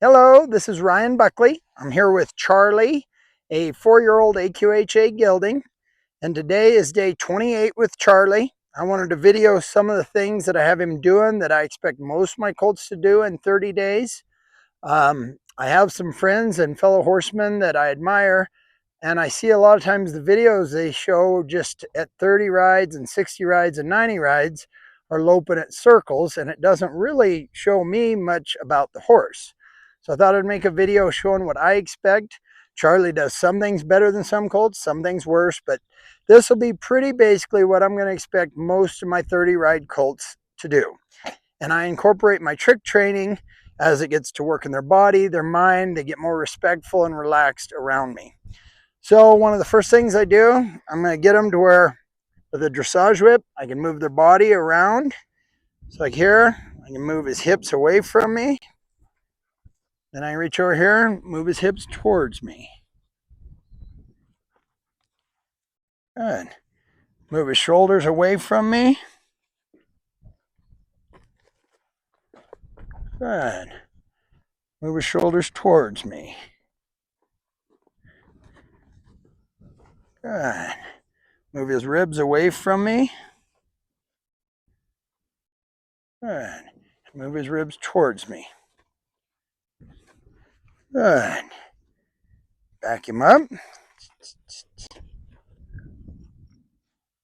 Hello, this is Ryan Buckley. I'm here with Charlie, a 4-year-old AQHA gelding, and today is day 28 with Charlie. I wanted to video some of the things that I have him doing that I expect most of my colts to do in 30 days. I have some friends and fellow horsemen that I admire, and I see a lot of times the videos they show just at 30 rides and 60 rides and 90 rides are loping at circles, and it doesn't really show me much about the horse. So I thought I'd make a video showing what I expect. Charlie does some things better than some colts, some things worse, but this will be pretty basically what I'm going to expect most of my 30 ride colts to do. And I incorporate my trick training as it gets to work in their body, their mind. They get more respectful and relaxed around me. So one of the first things I do, I'm going to get them to where with a dressage whip, I can move their body around. So like here, I can move his hips away from me. Then I reach over here and move his hips towards me. Good. Move his shoulders away from me. Good. Move his shoulders towards me. Good. Move his ribs away from me. Good. Move his ribs towards me. Good. Back him up.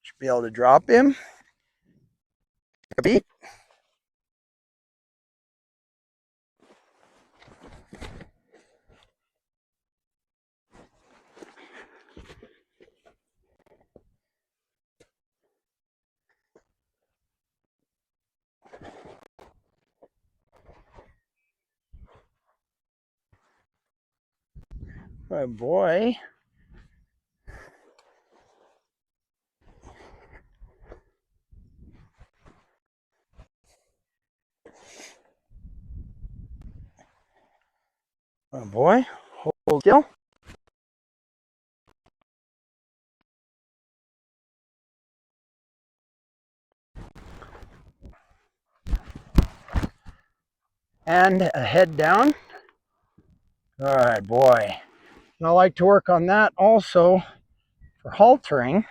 Should be able to drop him. A beat. Good boy. Good boy. Hold still. And a head down. Good boy. And I like to work on that also for haltering.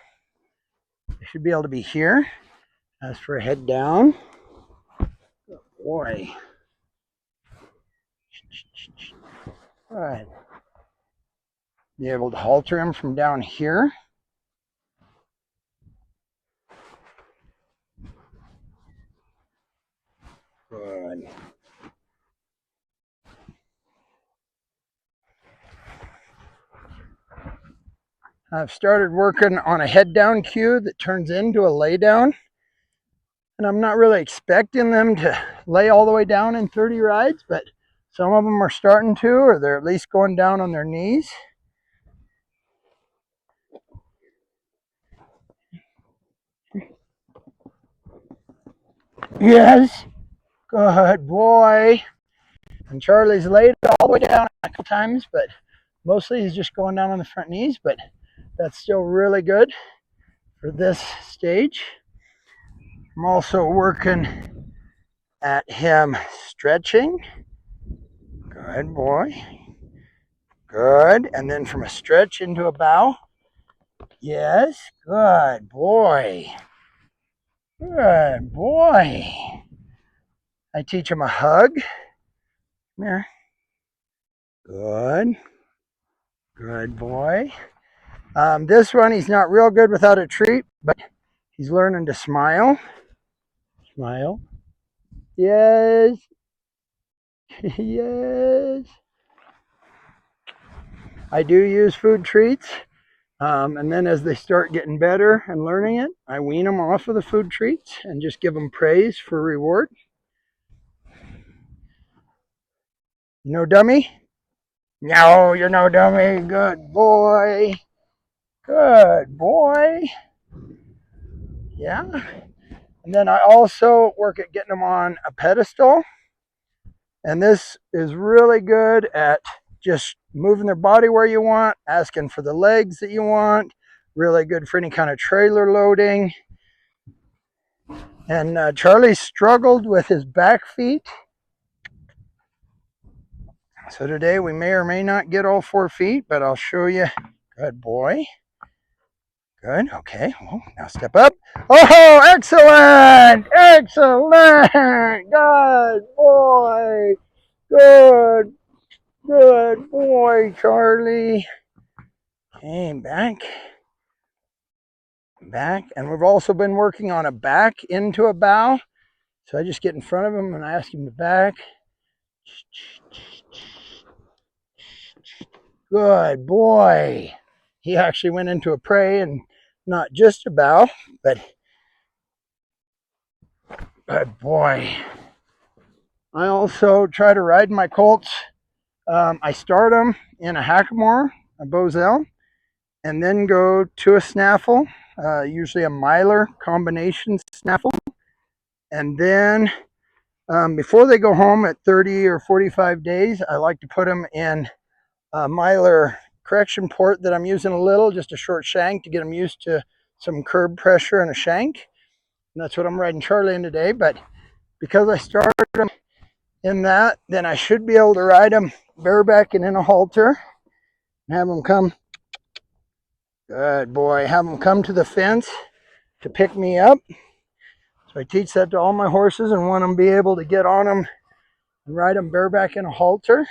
You should be able to be here. As for a head down. Good boy. Good. Be able to halter him from down here. Good. I've started working on a head down cue that turns into a lay down. And I'm not really expecting them to lay all the way down in 30 rides, but some of them are starting to, or they're at least going down on their knees. Yes, good boy. And Charlie's laid all the way down a couple times, but mostly he's just going down on the front knees, but that's still really good for this stage. I'm also working at him stretching. Good boy. Good. And then from a stretch into a bow. Yes. Good boy. Good boy. I teach him a hug. Come here. Good. Good boy. This one, he's not real good without a treat, but he's learning to smile. Smile. Yes. Yes. I do use food treats. And then as they start getting better and learning it, I wean them off of the food treats and just give them praise for reward. You know, dummy? No, you're no dummy. Good boy. Good boy. Yeah. And then I also work at getting them on a pedestal. And this is really good at just moving their body where you want, asking for the legs that you want. Really good for any kind of trailer loading. And Charlie struggled with his back feet. So today we may or may not get all 4 feet, but I'll show you. Good boy. Good. Okay. Well, now step up. Oh, excellent! Excellent! Good boy. Good. Good boy, Charlie. Okay, back. Back. And we've also been working on a back into a bow. So I just get in front of him and I ask him to back. Good boy. He actually went into a prey and not just a bow, but good boy. I also try to ride my colts. I start them in a hackamore, a Bozell, and then go to a snaffle, usually a miler combination snaffle. And then before they go home at 30 or 45 days, I like to put them in a miler correction port that I'm using a little, just a short shank to get them used to some curb pressure and a shank. And that's what I'm riding Charlie in today. But because I started them in that, then I should be able to ride them bareback and in a halter and have them come. Good boy. Have them come to the fence to pick me up. So I teach that to all my horses and want them to be able to get on them and ride them bareback in a halter.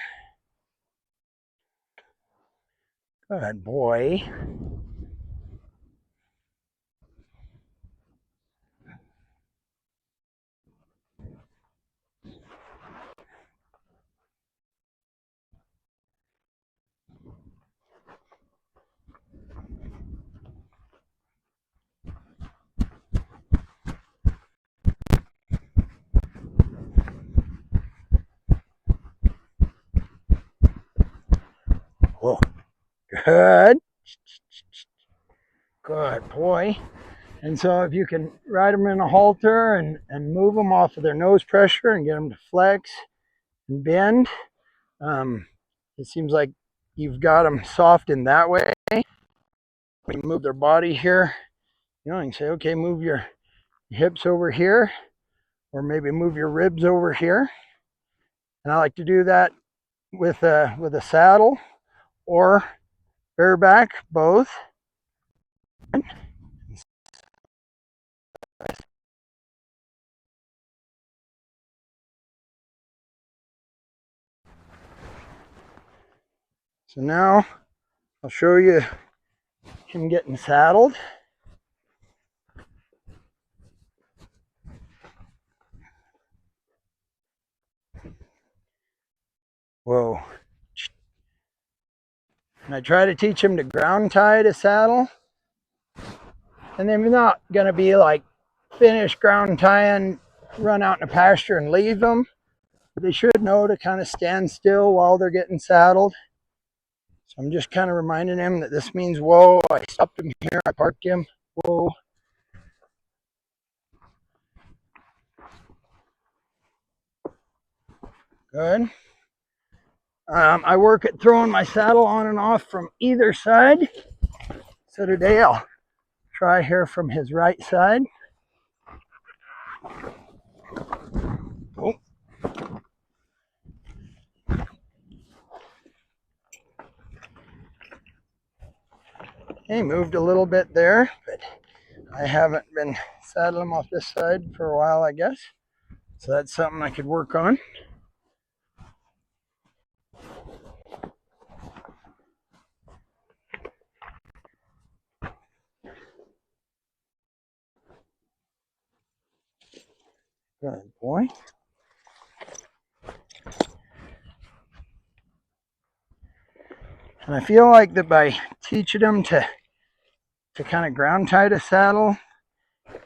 Good boy. Whoa. Good. Good boy. And so if you can ride them in a halter and move them off of their nose pressure and get them to flex and bend, it seems like you've got them soft in that way. When you move their body here, you can say, okay, move your hips over here, or maybe move your ribs over here. And I like to do that with a saddle or bareback, both. So now I'll show you him getting saddled. Whoa. And I try to teach him to ground tie to saddle. And they're not going to be like finish ground tying, run out in a pasture and leave them. But they should know to kind of stand still while they're getting saddled. So I'm just kind of reminding him that this means, whoa, I stopped him here, I parked him, whoa. Good. I work at throwing my saddle on and off from either side. So today I'll try here from his right side. Oh. He moved a little bit there, but I haven't been saddling him off this side for a while, I guess. So that's something I could work on. Good boy. And I feel like that by teaching them to kind of ground tie the saddle,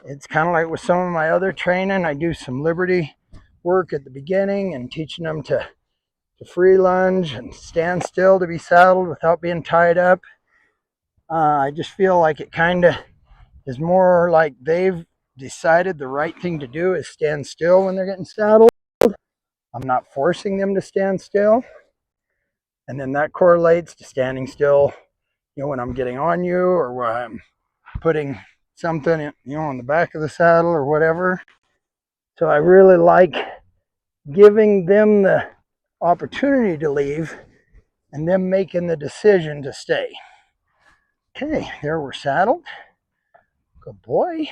it's kind of like with some of my other training. I do some liberty work at the beginning and teaching them to free lunge and stand still to be saddled without being tied up. I just feel like it kind of is more like they've decided the right thing to do is stand still when they're getting saddled. I'm not forcing them to stand still. And then that correlates to standing still, when I'm getting on you or when I'm putting something, on the back of the saddle or whatever. So I really like giving them the opportunity to leave and them making the decision to stay. Okay, there we're saddled. Good boy.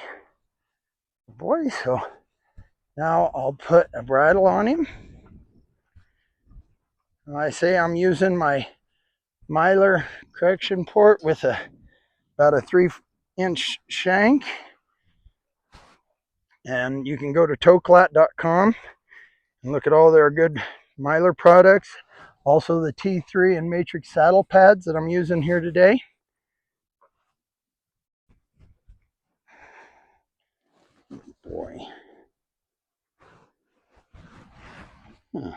Good boy. So now I'll put a bridle on him. And I say I'm using my Mylar correction port with about a 3-inch shank. And you can go to toclat.com and look at all their good Mylar products. Also the T3 and Matrix saddle pads that I'm using here today. Boy. Huh.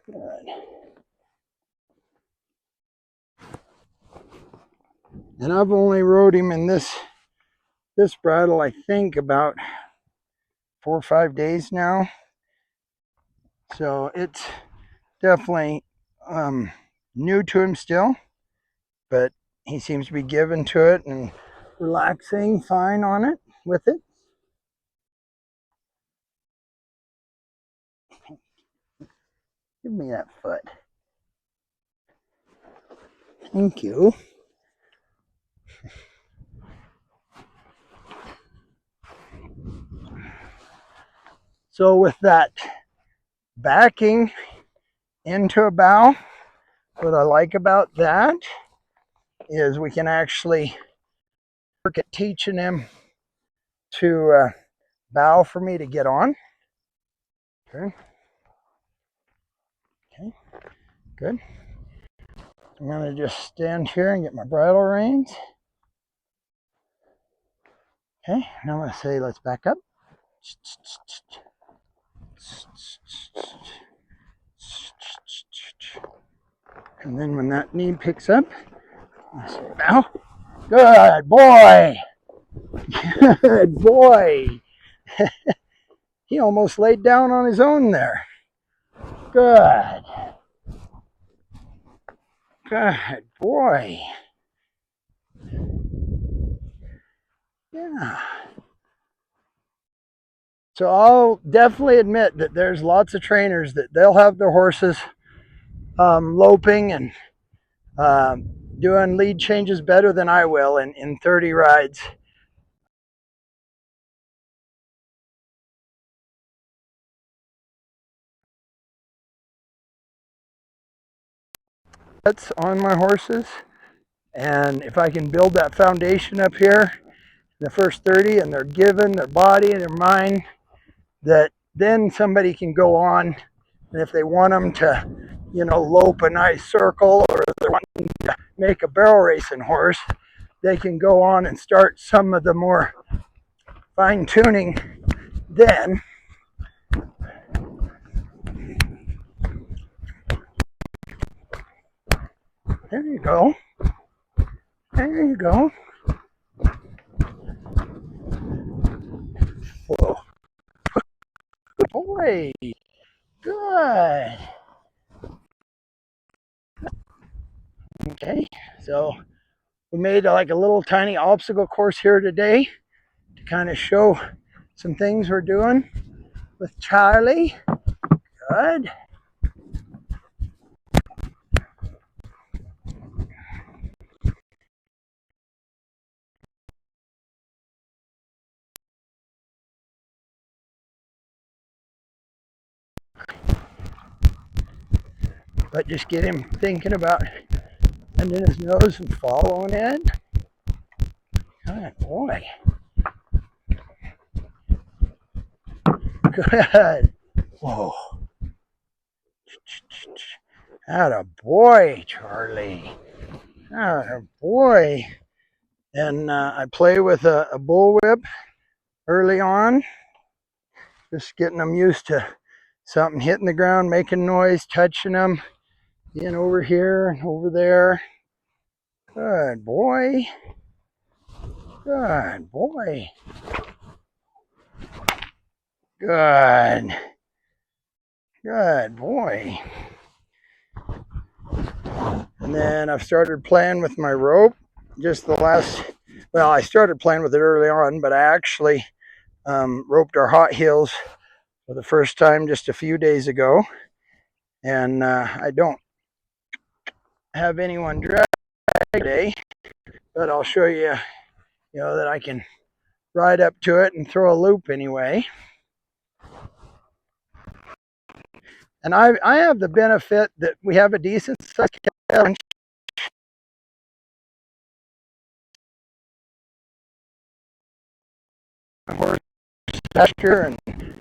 Good. And I've only rode him in this bridle, I think, about 4 or 5 days now. So it's definitely new to him still, but he seems to be given to it and relaxing fine on it with it. Give me that foot. Thank you. So with that backing into a bow, what I like about that is we can actually work at teaching him to bow for me to get on. Okay. Okay. Good. I'm going to just stand here and get my bridle reins. Okay. Now I'm going to say, let's back up. And then when that knee picks up, I say, bow. Good boy. Good boy. He almost laid down on his own there. Good. Good boy. Yeah. So I'll definitely admit that there's lots of trainers that they'll have their horses loping and doing lead changes better than I will in 30 rides. That's on my horses, and if I can build that foundation up here in the first 30 and they're given their body and their mind, that then somebody can go on, and if they want them to, you know, lope a nice circle or they're wanting to make a barrel racing horse, they can go on and start some of the more fine tuning then. There you go. There you go. Whoa. Good boy. Good. Okay, so we made like a little tiny obstacle course here today to kind of show some things we're doing with Charlie. Good. But just get him thinking about bending his nose and following it. Good boy. Good. Whoa. Atta boy, Charlie. Atta boy. And I play with a bullwhip early on, just getting them used to something hitting the ground, making noise, touching them, being over here and over there. Good boy. Good boy. Good. Good boy. And then I've started playing with my rope. Just the last, well, I started playing with it early on, but I actually roped our hot heels for the first time just a few days ago. And I don't have anyone drag today, but I'll show you, that I can ride up to it and throw a loop anyway. And I have the benefit that we have a decent size horse pasture and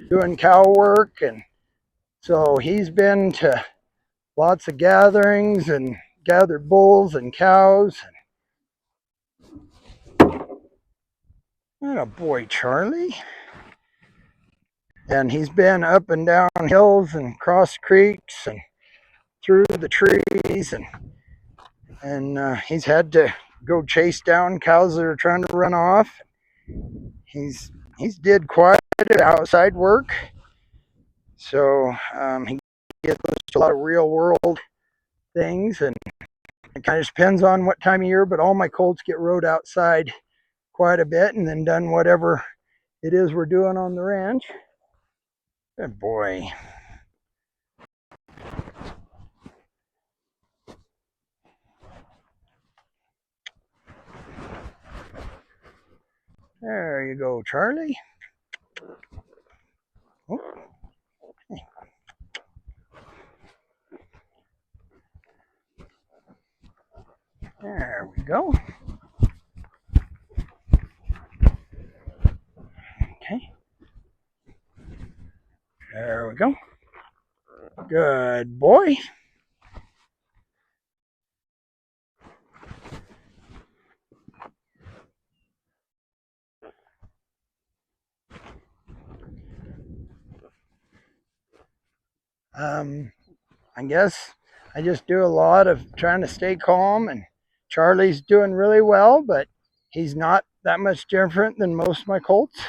doing cow work, and so he's been to lots of gatherings and gathered bulls and cows. And a boy, Charlie. And he's been up and down hills and across creeks and through the trees, and he's had to go chase down cows that are trying to run off. He's did quite a bit of outside work, so he gets a lot of real world things, and it kind of depends on what time of year. But all my colts get rode outside quite a bit, and then done whatever it is we're doing on the ranch. Good boy. There you go, Charlie. Oh. There we go. Okay. There we go. Good boy. I guess I just do a lot of trying to stay calm, and Charlie's doing really well, but he's not that much different than most of my colts.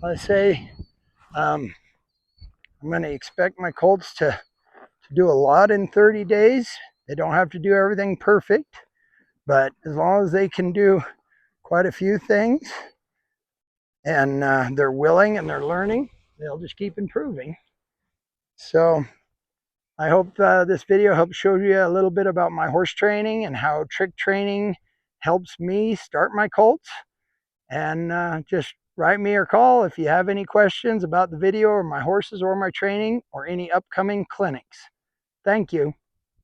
I say I'm going to expect my colts to do a lot in 30 days. They don't have to do everything perfect, but as long as they can do quite a few things, and they're willing and they're learning, they'll just keep improving. So I hope this video helps show you a little bit about my horse training and how trick training helps me start my colts. And just write me or call if you have any questions about the video or my horses or my training or any upcoming clinics. Thank you.